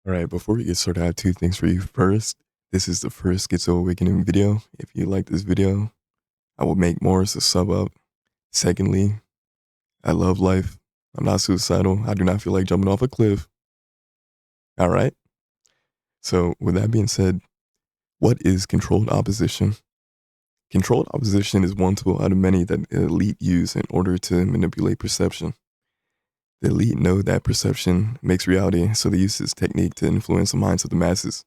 All right, before we get started, I have two things for you. First, this is the first Schizo Awakening video. If you like this video, I will make more, so sub up. Secondly, I love life. I'm not suicidal. I do not feel like jumping off a cliff. All right. So, with that being said, what is controlled opposition? Controlled opposition is one tool out of many that the elite use in order to manipulate perception. The elite know that perception makes reality, so they use this technique to influence the minds of the masses.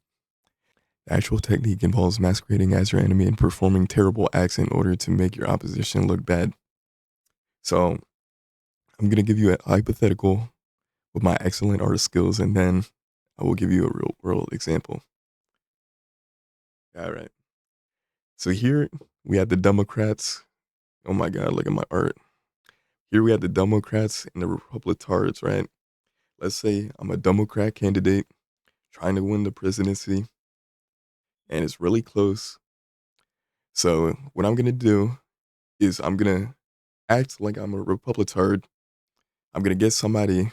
The actual technique involves masquerading as your enemy and performing terrible acts in order to make your opposition look bad. So, I'm going to give you a hypothetical with my excellent artist skills, and then I will give you a real world example. All right. So, here we have the Democrats. Oh my God, look at my art. Here we have the Democrats and the Republicans, right? Let's say I'm a Democrat candidate trying to win the presidency, and it's really close. So, what I'm going to do is I'm going to act like I'm a Republican. I'm gonna get somebody,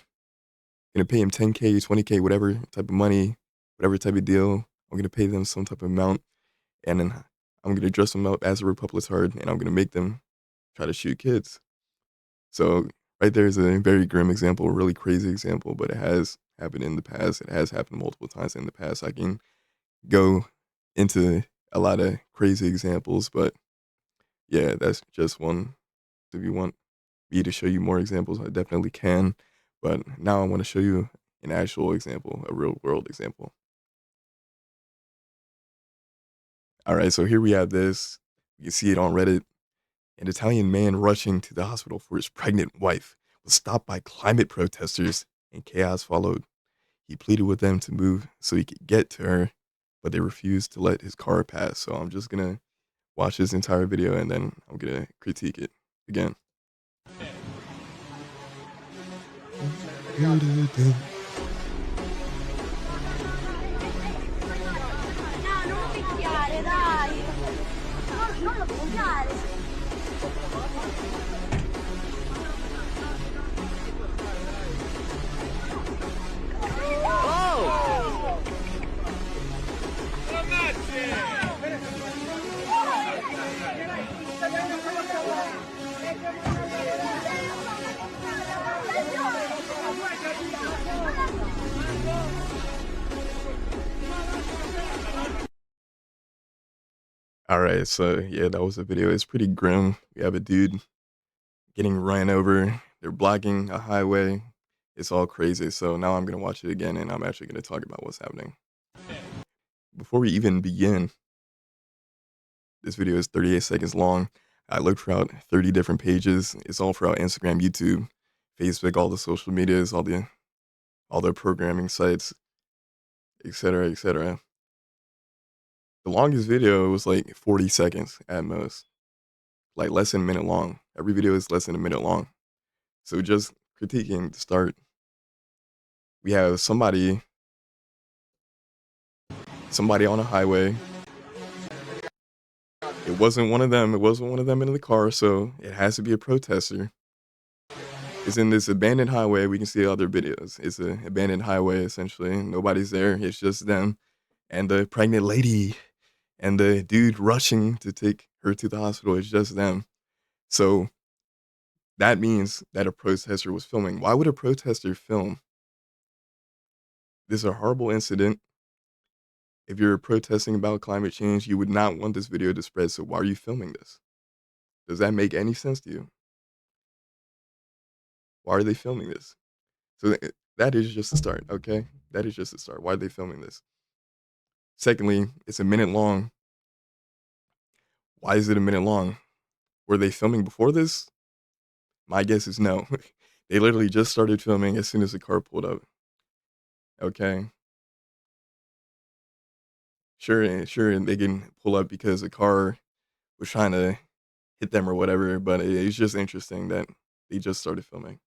gonna pay him 10K, 20K, whatever type of money, whatever type of deal. I'm gonna pay them some type of amount, and then I'm gonna dress them up as a Republican, and I'm gonna make them try to shoot kids. So right there is a very grim example, a really crazy example, but it has happened in the past. It has happened multiple times in the past. I can go into a lot of crazy examples, but yeah, that's just one. If you want me to show you more examples, I definitely can. But now I want to show you an actual example, a real world example. All right, so here we have this. You can see it on Reddit. An Italian man rushing to the hospital for his pregnant wife was stopped by climate protesters and chaos followed. He pleaded with them to move so he could get to her, but they refused to let his car pass. So I'm just going to watch this entire video and then I'm going to critique it again. No, non picchiare, dai! Non lo picchiare! All right, so yeah, that was the video. It's pretty grim. We have a dude getting ran over. They're blocking a highway. It's all crazy. So now I'm gonna watch it again, and I'm actually gonna talk about what's happening. Before we even begin, this video is 38 seconds long. I looked throughout 30 different pages. It's all throughout Instagram, YouTube, Facebook, all the social medias, all the programming sites, etc., etc. The longest video was like 40 seconds at most, like less than a minute long. Every video is less than a minute long. So just critiquing to start, we have somebody on a highway. It wasn't one of them. It wasn't one of them in the car, so it has to be a protester. It's in this abandoned highway. We can see other videos. It's an abandoned highway essentially. Nobody's there. It's just them and the pregnant lady and the dude rushing to take her to the hospital. It's just them. So that means that a protester was filming. Why would a protester film? This is a horrible incident. If you're protesting about climate change, you would not want this video to spread. So why are you filming this? Does that make any sense to you? Why are they filming this? So that is just a start, okay? That is just a start. Why are they filming this? Secondly, it's a minute long. Why is it a minute long? Were they filming before this? My guess is no. They literally just started filming as soon as the car pulled up. Okay. Sure, and they can pull up because the car was trying to hit them or whatever, but it's just interesting that they just started filming.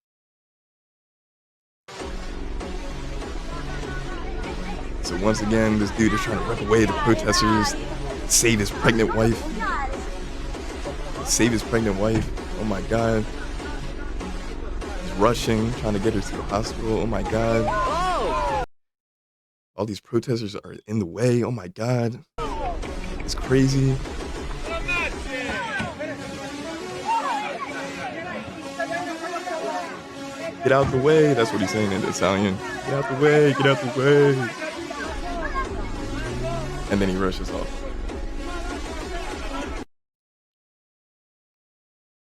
So once again, this dude is trying to rip away the protesters, save his pregnant wife. Save his pregnant wife. Oh my God. He's rushing, trying to get her to the hospital. Oh my God. All these protesters are in the way. Oh my god, it's crazy. Get out the way. That's what he's saying in Italian. Get out the way. Get out the way. And then he rushes off.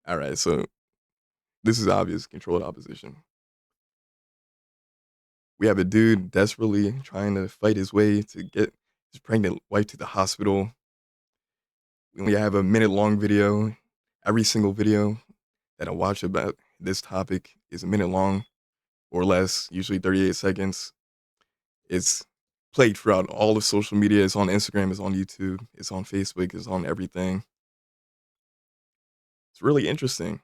All right, so this is obvious controlled opposition. We have a dude desperately trying to fight his way to get his pregnant wife to the hospital. We have a minute long video. Every single video that I watch about this topic is a minute long or less, usually 38 seconds. It's played throughout all of social media. It's on Instagram, it's on YouTube, it's on Facebook, it's on everything. It's really interesting.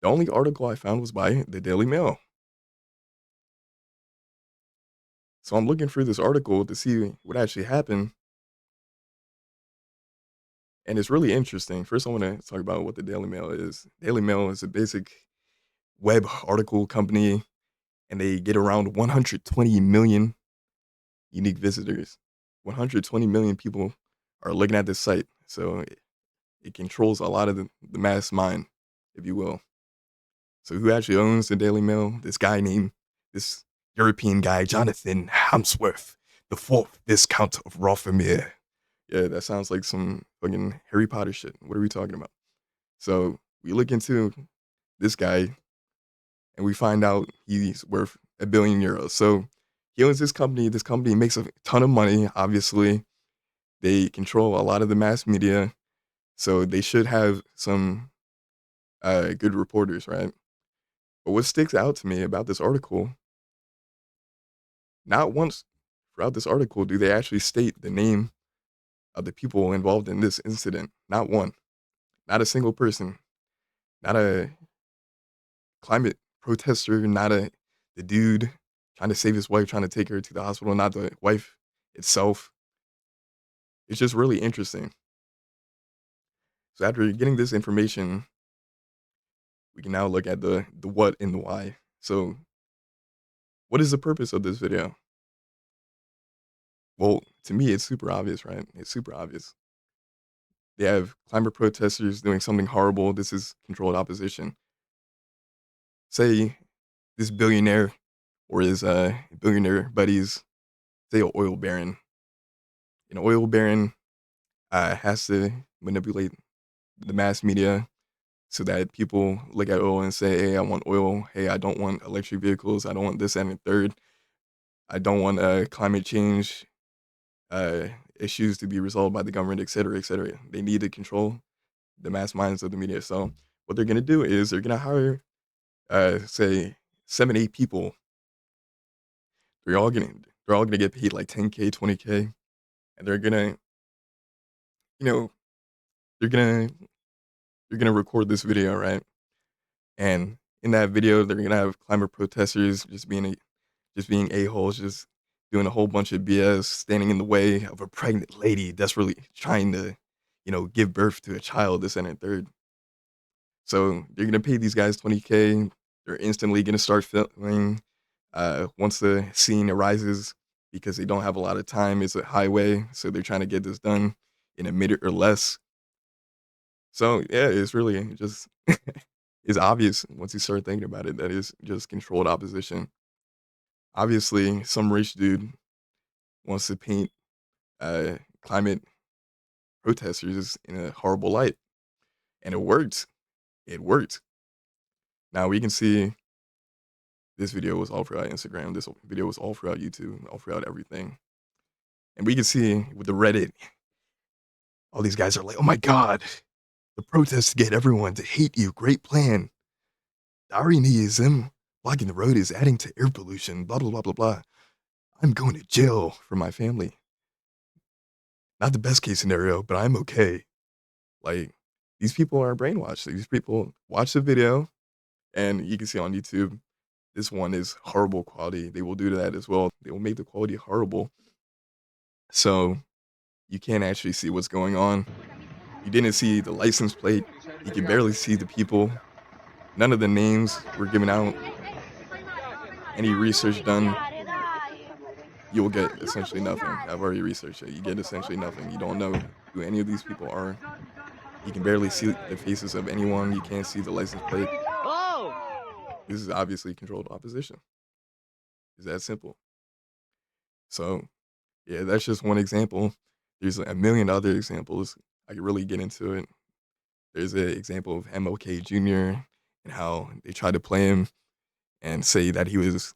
The only article I found was by the Daily Mail. So I'm looking through this article to see what actually happened. And it's really interesting. First, I want to talk about what the Daily Mail is. Daily Mail is a basic web article company, and they get around 120 million unique visitors. 120 million people are looking at this site. So it controls a lot of the mass mind, if you will. So who actually owns the Daily Mail? This European guy, Jonathan Hamsworth, the fourth Viscount of Rothermere. Yeah, that sounds like some fucking Harry Potter shit. What are we talking about? So we look into this guy and we find out he's worth €1 billion. So he owns this company. This company makes a ton of money, obviously. They control a lot of the mass media. So they should have some good reporters, right? But what sticks out to me about this article, not once throughout this article do they actually state the name of the people involved in this incident. Not one. Not a single person. Not a climate protester, not the dude trying to save his wife, trying to take her to the hospital, not the wife itself. It's just really interesting. So after getting this information, we can now look at the what and the why. So what is the purpose of this video? Well, to me, it's super obvious, right? It's super obvious. They have climate protesters doing something horrible. This is controlled opposition. Say this billionaire or his billionaire buddies, say an oil baron. An oil baron has to manipulate the mass media so that people look at oil and say, hey, I want oil. Hey, I don't want electric vehicles. I don't want this and the third. I don't want climate change uh, issues to be resolved by the government, et cetera, et cetera. They need to control the mass minds of the media. So what they're going to do is they're going to hire, say, 7, 8 people. They're all gonna get paid like 10K, 20K, and they're gonna, you know, they're gonna they're gonna record this video, right? And in that video, they're gonna have climate protesters just being a-holes, just doing a whole bunch of BS, standing in the way of a pregnant lady desperately trying to, give birth to a child, this and a third. So they're gonna pay these guys 20K. They're instantly gonna start filming. Once the scene arises, because they don't have a lot of time, it's a highway, so they're trying to get this done in a minute or less. So yeah, it's really just it's obvious once you start thinking about it that it's just controlled opposition. Obviously, some rich dude wants to paint climate protesters in a horrible light, and it worked. It worked. Now we can see this video was all throughout Instagram. This video was all throughout YouTube, all throughout everything. And we can see with the Reddit, all these guys are like, oh my God, the protests to get everyone to hate you. Great plan. The irony is them blocking the road is adding to air pollution, blah, blah, blah, blah, blah. I'm going to jail for my family. Not the best case scenario, but I'm okay. Like, these people are brainwashed. These people watch the video, and you can see on YouTube, this one is horrible quality. They will do that as well. They will make the quality horrible. So you can't actually see what's going on. You didn't see the license plate. You can barely see the people. None of the names were given out. Any research done. you will get essentially nothing. I've already researched it. You get essentially nothing. You don't know who any of these people are. You can barely see the faces of anyone. You can't see the license plate. Oh! This is obviously controlled opposition. It's that simple. So, yeah, that's just one example. There's a million other examples. I could really get into it. There's an example of MLK Jr. and how they tried to play him and say that he was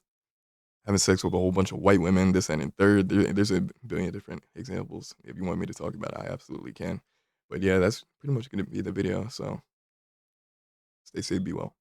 having sex with a whole bunch of white women, this, and third. There's a billion different examples. If you want me to talk about it, I absolutely can. But yeah, that's pretty much going to be the video. So stay safe, be well.